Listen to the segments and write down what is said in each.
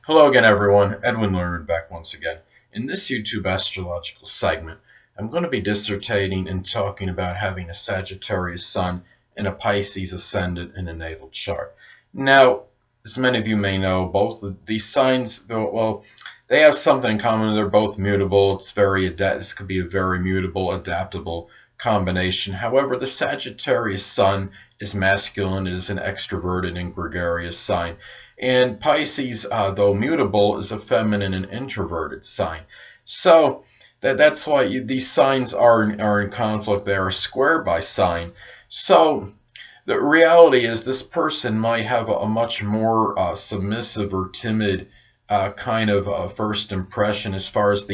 Hello again, everyone. Edwin Learnard back once again. In this YouTube astrological segment, I'm going to be dissertating and talking about having a Sagittarius Sun and a Pisces Ascendant in a natal chart. Now, as many of you may know, both of these signs, well, they have something in common. They're both mutable. This could be a very mutable, adaptable combination. However, the Sagittarius Sun is masculine. It is an extroverted and gregarious sign. And Pisces, though mutable, is a feminine and introverted sign. So that's why these signs are in conflict. They are square by sign. So the reality is this person might have a much more submissive or timid kind of first impression as far as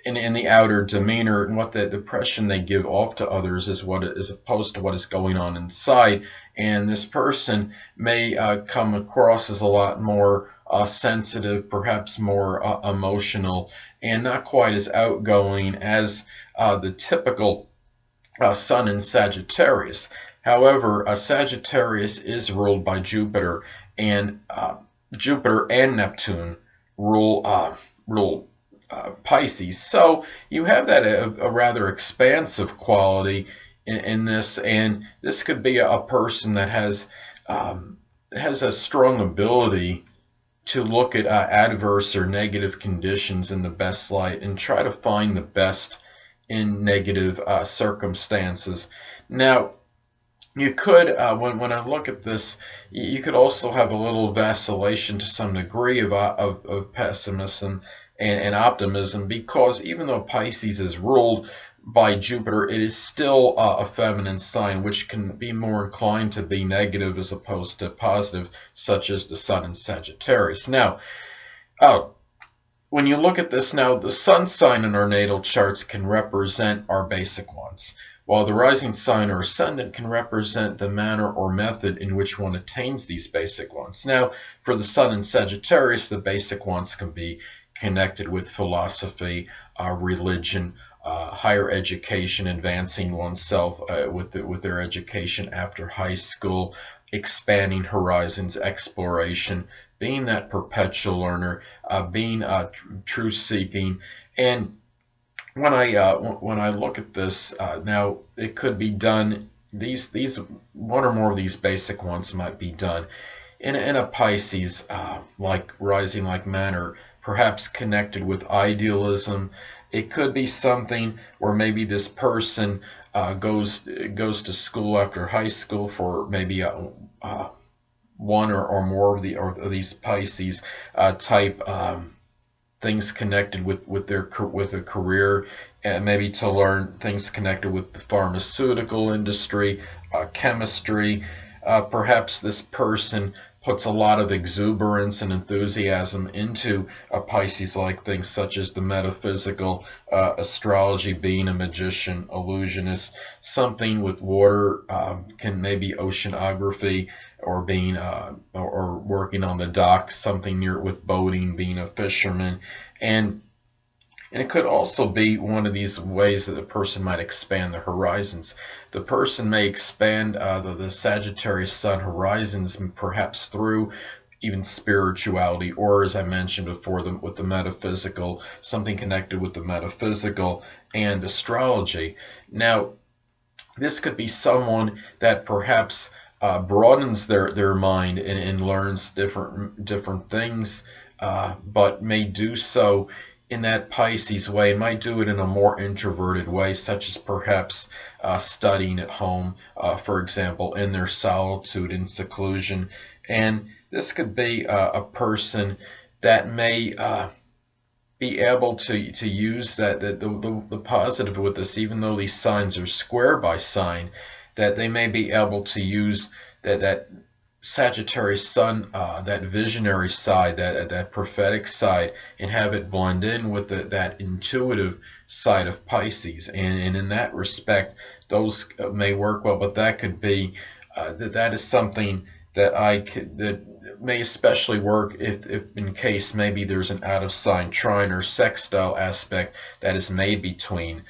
in the outer demeanor, and what the impression they give off to others is what is opposed to what is going on inside. And this person may come across as a lot more sensitive, perhaps more emotional, and not quite as outgoing as the typical Sun in Sagittarius. However, Sagittarius is ruled by Jupiter, and Jupiter and Neptune rule Pisces. So you have that a rather expansive quality in this, and this could be a person that has a strong ability to look at adverse or negative conditions in the best light and try to find the best in negative circumstances. Now, you could, when I look at this, you could also have a little vacillation to some degree of pessimism and optimism, because even though Pisces is ruled by Jupiter, it is still a feminine sign, which can be more inclined to be negative as opposed to positive, such as the Sun in Sagittarius. Now, when you look at this now, the Sun sign in our natal charts can represent our basic wants, while the rising sign or ascendant can represent the manner or method in which one attains these basic wants. Now, for the Sun in Sagittarius, the basic wants can be connected with philosophy, religion, higher education, advancing oneself with their education after high school, expanding horizons, exploration, being that perpetual learner, being truth seeking. And when I look at this now, it could be done. These one or more of these basic ones might be done in a Pisces like rising like manner, perhaps connected with idealism. It could be something where maybe this person goes to school after high school for maybe one or more of these Pisces type things connected with a career, and maybe to learn things connected with the pharmaceutical industry, chemistry. Perhaps this person puts a lot of exuberance and enthusiasm into a Pisces-like things such as the metaphysical, astrology, being a magician, illusionist, something with water, can maybe oceanography, or being or working on the dock, something near with boating, being a fisherman. And it could also be one of these ways that a person might expand their horizons. The person may expand the Sagittarius Sun horizons perhaps through even spirituality, or as I mentioned before, with the metaphysical, something connected with the metaphysical and astrology. Now, this could be someone that perhaps broadens their mind and learns different things, but may do so in that Pisces way, and might do it in a more introverted way, such as perhaps studying at home, for example, in their solitude and seclusion. And this could be a person that may be able to use the positive with this, even though these signs are square by sign, that they may be able to use that Sagittarius Sun, that visionary side, that prophetic side, and have it blend in with that intuitive side of Pisces. And in that respect, those may work well. But that could be that is something that may especially work if in case maybe there's an out of sign trine or sextile aspect that is made between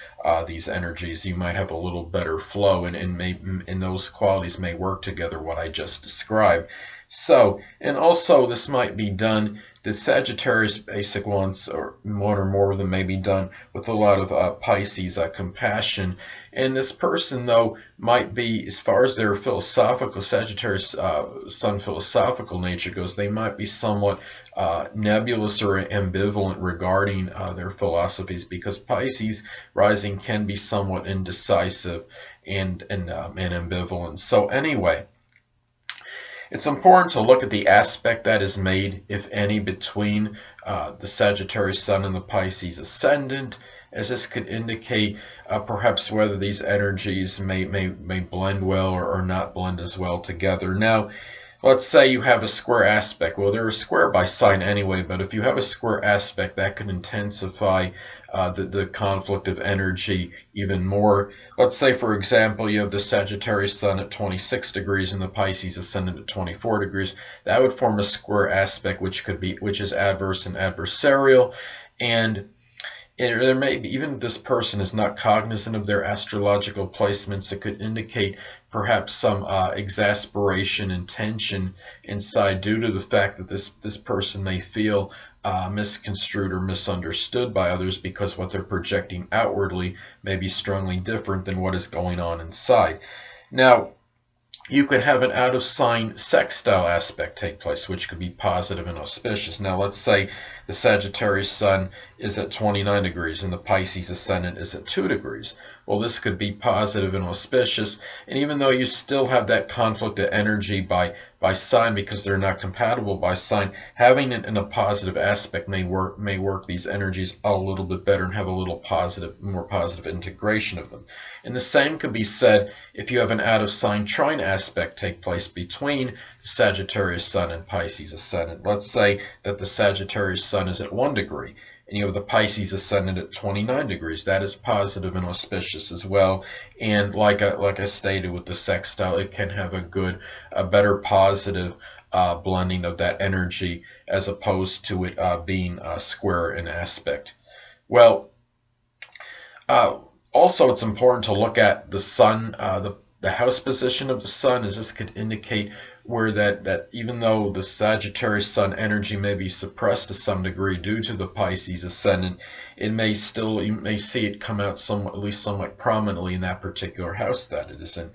these energies. You might have a little better flow, and those qualities may work together, what I just described. So, and also this might be done The Sagittarius basic ones, or one or more of them, may be done with a lot of Pisces compassion. And this person, though, might be, as far as their philosophical, Sagittarius Sun philosophical nature goes, they might be somewhat nebulous or ambivalent regarding their philosophies, because Pisces rising can be somewhat indecisive and ambivalent. So anyway, it's important to look at the aspect that is made, if any, between the Sagittarius Sun and the Pisces Ascendant, as this could indicate perhaps whether these energies may blend well or not blend as well together. Now, let's say you have a square aspect. Well, they're a square by sign anyway, but if you have a square aspect, that could intensify the conflict of energy even more. Let's say, for example, you have the Sagittarius Sun at 26 degrees and the Pisces Ascendant at 24 degrees. That would form a square aspect, which is adverse and adversarial. And there may be, even if this person is not cognizant of their astrological placements, it could indicate perhaps some exasperation and tension inside, due to the fact that this person may feel misconstrued or misunderstood by others, because what they're projecting outwardly may be strongly different than what is going on inside. Now, you could have an out-of-sign sextile aspect take place, which could be positive and auspicious. Now, let's say the Sagittarius Sun is at 29 degrees and the Pisces Ascendant is at 2 degrees. Well, this could be positive and auspicious, and even though you still have that conflict of energy by sign, because they're not compatible by sign, having it in a positive aspect may work these energies a little bit better and have a little more positive integration of them. And the same could be said if you have an out-of-sign trine aspect take place between the Sagittarius Sun and Pisces Ascendant. Let's say that the Sagittarius Sun is at 1 degree and you have the Pisces Ascendant at 29 degrees. That is positive and auspicious as well. And like I stated with the sextile, it can have a better positive blending of that energy, as opposed to it being square in aspect. Well, also it's important to look at the Sun, the house position of the Sun, as this could indicate where that even though the Sagittarius Sun energy may be suppressed to some degree due to the Pisces Ascendant, you may see it come out at least somewhat prominently in that particular house that it is in.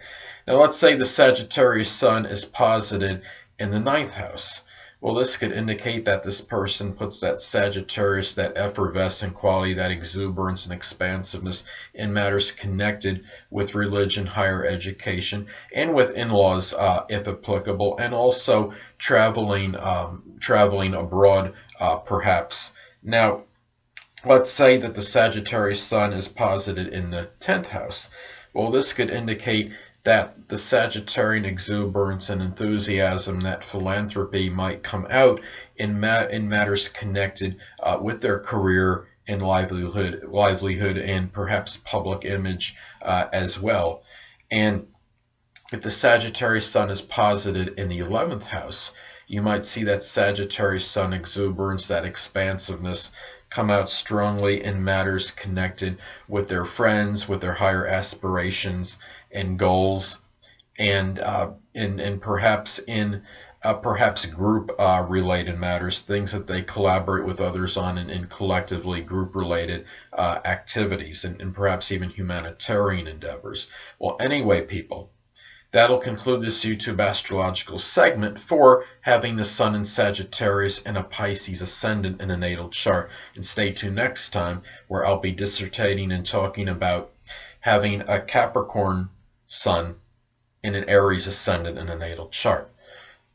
Now, let's say the Sagittarius Sun is posited in the 9th house. Well, this could indicate that this person puts that Sagittarius, that effervescent quality, that exuberance and expansiveness in matters connected with religion, higher education, and with in-laws, if applicable, and also traveling abroad, perhaps. Now, let's say that the Sagittarius Sun is posited in the 10th house. Well, this could indicate that the Sagittarian exuberance and enthusiasm, that philanthropy, might come out in matters connected with their career and livelihood and perhaps public image as well. And if the Sagittarius Sun is posited in the 11th house, you might see that Sagittarius Sun exuberance, that expansiveness, come out strongly in matters connected with their friends, with their higher aspirations and goals, and perhaps in group related matters, things that they collaborate with others on in collectively group related activities, and perhaps even humanitarian endeavors. Well, anyway, people, that'll conclude this YouTube astrological segment for having the Sun in Sagittarius and a Pisces Ascendant in a natal chart. And stay tuned next time, where I'll be dissertating and talking about having a Capricorn Sun in an Aries Ascendant in a natal chart.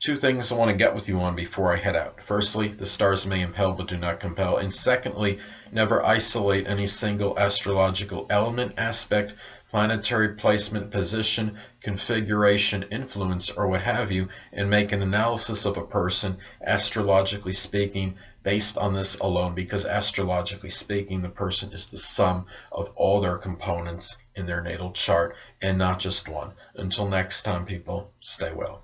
Two things I want to get with you on before I head out. Firstly, the stars may impel but do not compel. And secondly, never isolate any single astrological element, aspect, planetary placement, position, configuration, influence, or what have you, and make an analysis of a person, astrologically speaking, based on this alone, because astrologically speaking, the person is the sum of all their components in their natal chart, and not just one. Until next time, people, stay well.